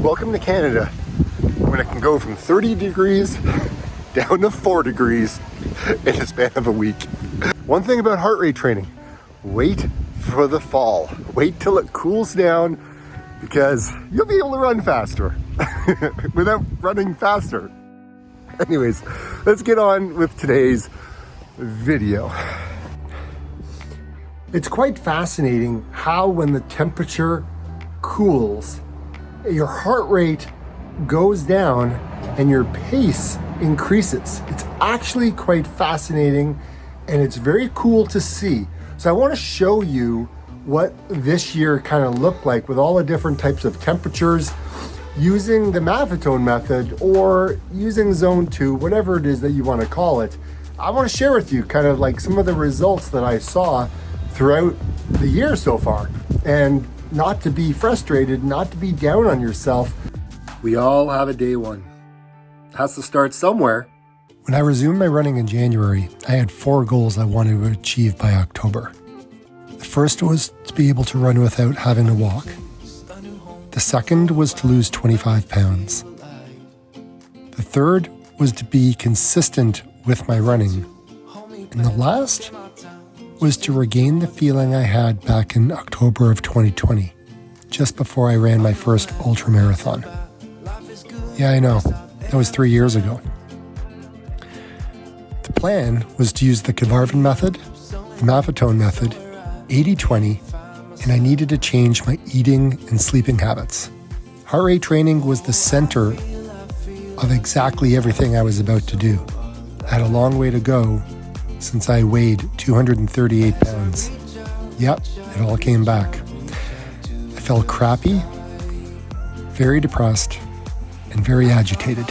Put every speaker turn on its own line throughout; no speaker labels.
Welcome to Canada, when it can go from 30 degrees down to 4 degrees in a span of a week. One thing about heart rate training, wait for the fall. Wait till it cools down because you'll be able to run faster without running faster. Anyways, let's get on with today's video. It's quite fascinating how when the temperature cools, your heart rate goes down and your pace increases. It's actually quite fascinating and it's very cool to see. So I want to show you what this year kind of looked like with all the different types of temperatures using the Maffetone method or using zone 2, whatever it is that you want to call it. I want to share with you kind of like some of the results that I saw throughout the year so far, and not to be frustrated, not to be down on yourself. We all have a day one. It has to start somewhere. When I resumed my running in January, I had 4 goals I wanted to achieve by October. The first was to be able to run without having to walk. The second was to lose 25 pounds. The third was to be consistent with my running. And the last was to regain the feeling I had back in October of 2020, just before I ran my first ultra marathon. Yeah, I know, that was 3 years ago. The plan was to use the Kevarvan method, the Maffetone method, 80-20, and I needed to change my eating and sleeping habits. Heart rate training was the center of exactly everything I was about to do. I had a long way to go since I weighed 238 pounds. Yep, it all came back. I felt crappy, very depressed, and very agitated.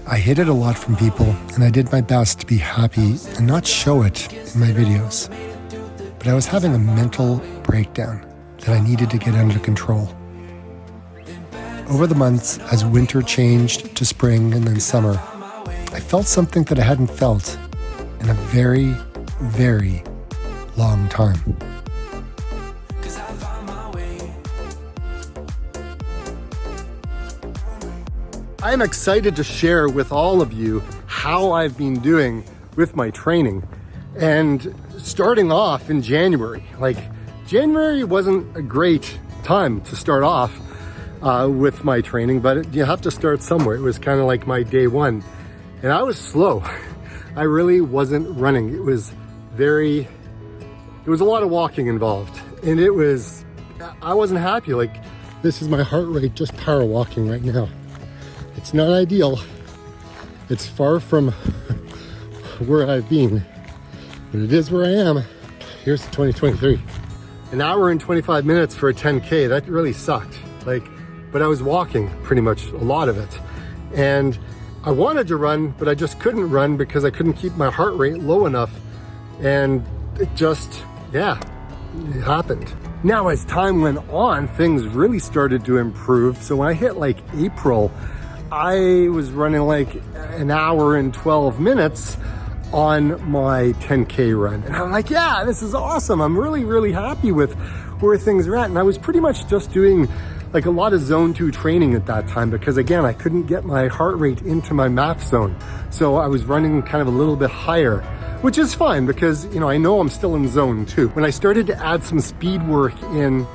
I hid it a lot from people, and I did my best to be happy and not show it in my videos. But I was having a mental breakdown that I needed to get under control. Over the months, as winter changed to spring and then summer, I felt something that I hadn't felt in a very, very long time. I am excited to share with all of you how I've been doing with my training. And starting off in January, January wasn't a great time to start off with my training, but you have to start somewhere. It was kind of like my day one. And I was slow. I really wasn't running. It was a lot of walking involved. And I wasn't happy. This is my heart rate just power walking right now. It's not ideal. It's far from where I've been, but it is where I am. Here's 2023. An hour and 25 minutes for a 10K. That really sucked. But I was walking pretty much a lot of it. And I wanted to run, but I just couldn't run because I couldn't keep my heart rate low enough. And it just, it happened. Now, as time went on, things really started to improve. So when I hit April, I was running an hour and 12 minutes on my 10K run. And I'm like, yeah, this is awesome. I'm really, really happy with where things are at. And I was pretty much just doing a lot of zone 2 training at that time because again, I couldn't get my heart rate into my MAF zone. So I was running kind of a little bit higher, which is fine because, I know I'm still in zone 2. When I started to add some speed work in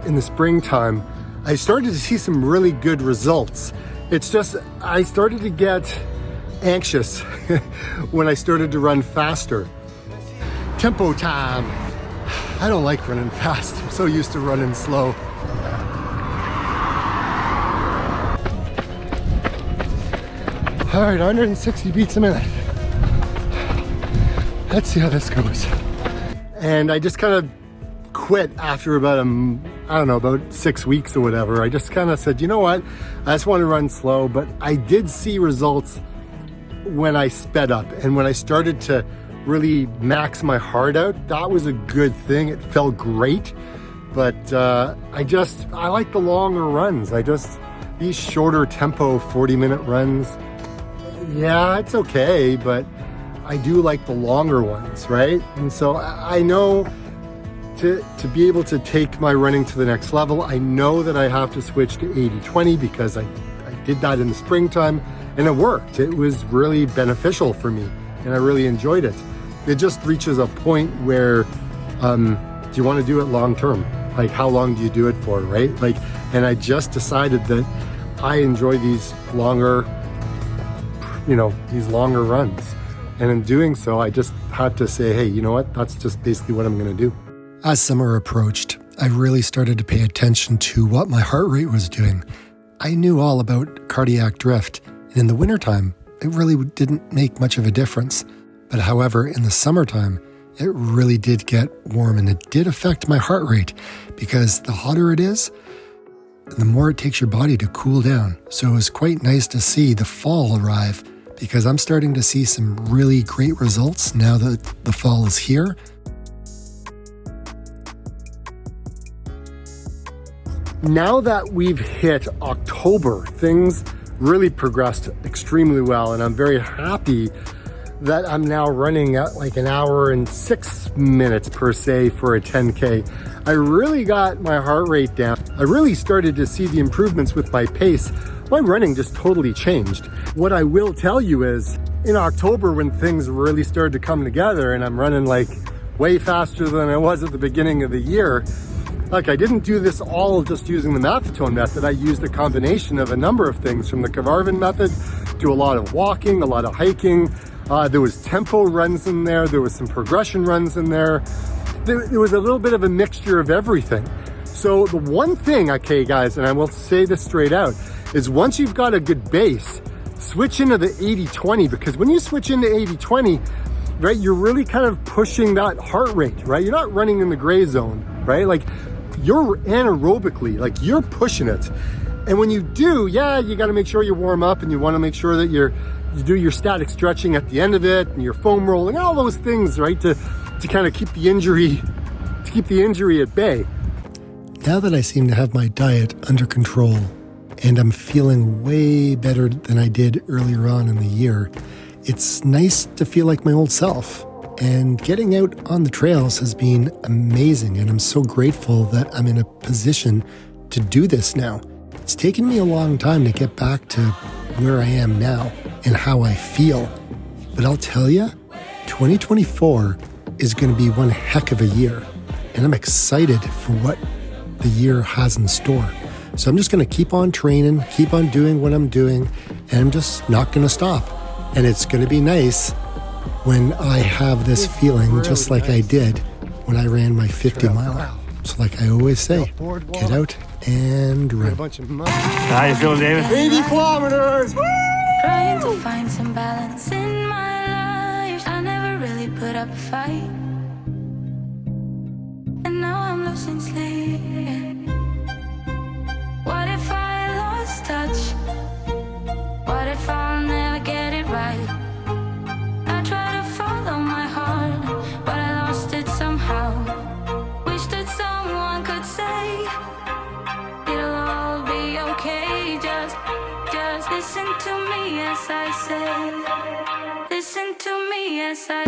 the springtime, I started to see some really good results. It's just, I started to get anxious when I started to run faster. Tempo time. I don't like running fast. I'm so used to running slow. All right, 160 beats a minute. Let's see how this goes. And I just kind of quit after about, about 6 weeks or whatever. I just kind of said, you know what? I just want to run slow, but I did see results when I sped up and when I started to really max my heart out. That was a good thing. It felt great, but I like the longer runs. These shorter tempo 40-minute runs, yeah, it's okay, but I do like the longer ones, right? And so I know to be able to take my running to the next level, I know that I have to switch to 80-20 because I did that in the springtime and it worked. It was really beneficial for me and I really enjoyed it. It just reaches a point where do you want to do it long term? Like how long do you do it for, right? Like, and I just decided that I enjoy these longer, these longer runs. And in doing so, I just had to say, hey, you know what? That's just basically what I'm going to do. As summer approached, I really started to pay attention to what my heart rate was doing. I knew all about cardiac drift, and in the wintertime, it really didn't make much of a difference. But however, in the summertime, it really did get warm and it did affect my heart rate because the hotter it is, the more it takes your body to cool down. So it was quite nice to see the fall arrive because I'm starting to see some really great results now that the fall is here. Now that we've hit October, things really progressed extremely well and I'm very happy that I'm now running at like 1 hour and 6 minutes per se for a 10K. I really got my heart rate down. I really started to see the improvements with my pace. My running just totally changed. What I will tell you is in October when things really started to come together and I'm running like way faster than I was at the beginning of the year, like I didn't do this all just using the Maffetone method. I used a combination of a number of things from the Cavarvan method to a lot of walking, a lot of hiking. There was tempo runs in there. There was some progression runs in there. There was a little bit of a mixture of everything. So the one thing, okay guys, and I will say this straight out, is once you've got a good base, switch into the 80-20 because when you switch into 80-20, right, you're really kind of pushing that heart rate, right? You're not running in the gray zone, right? Like you're anaerobically, like you're pushing it. And when you do, yeah, you got to make sure you warm up and you want to make sure that you do your static stretching at the end of it and your foam rolling, all those things, right? To kind of keep the injury at bay. Now that I seem to have my diet under control and I'm feeling way better than I did earlier on in the year, it's nice to feel like my old self. And getting out on the trails has been amazing. And I'm so grateful that I'm in a position to do this now. It's taken me a long time to get back to where I am now and how I feel. But I'll tell you, 2024 is going to be one heck of a year. And I'm excited for what the year has in store. So I'm just going to keep on training, keep on doing what I'm doing, and I'm just not going to stop. And it's going to be nice when I have this feeling just like I did when I ran my 50 miler. So like I always say, get out and run.
How you feeling, David?
80 kilometers! Woo!
Trying to find some balance in my life. I never really put up a fight. And now I'm losing sleep. What if I lost touch? What if I'll never get it right? I try to follow my heart, but I lost it somehow. Wish that someone could say it'll all be okay. Just listen to me as I say. Listen to me as I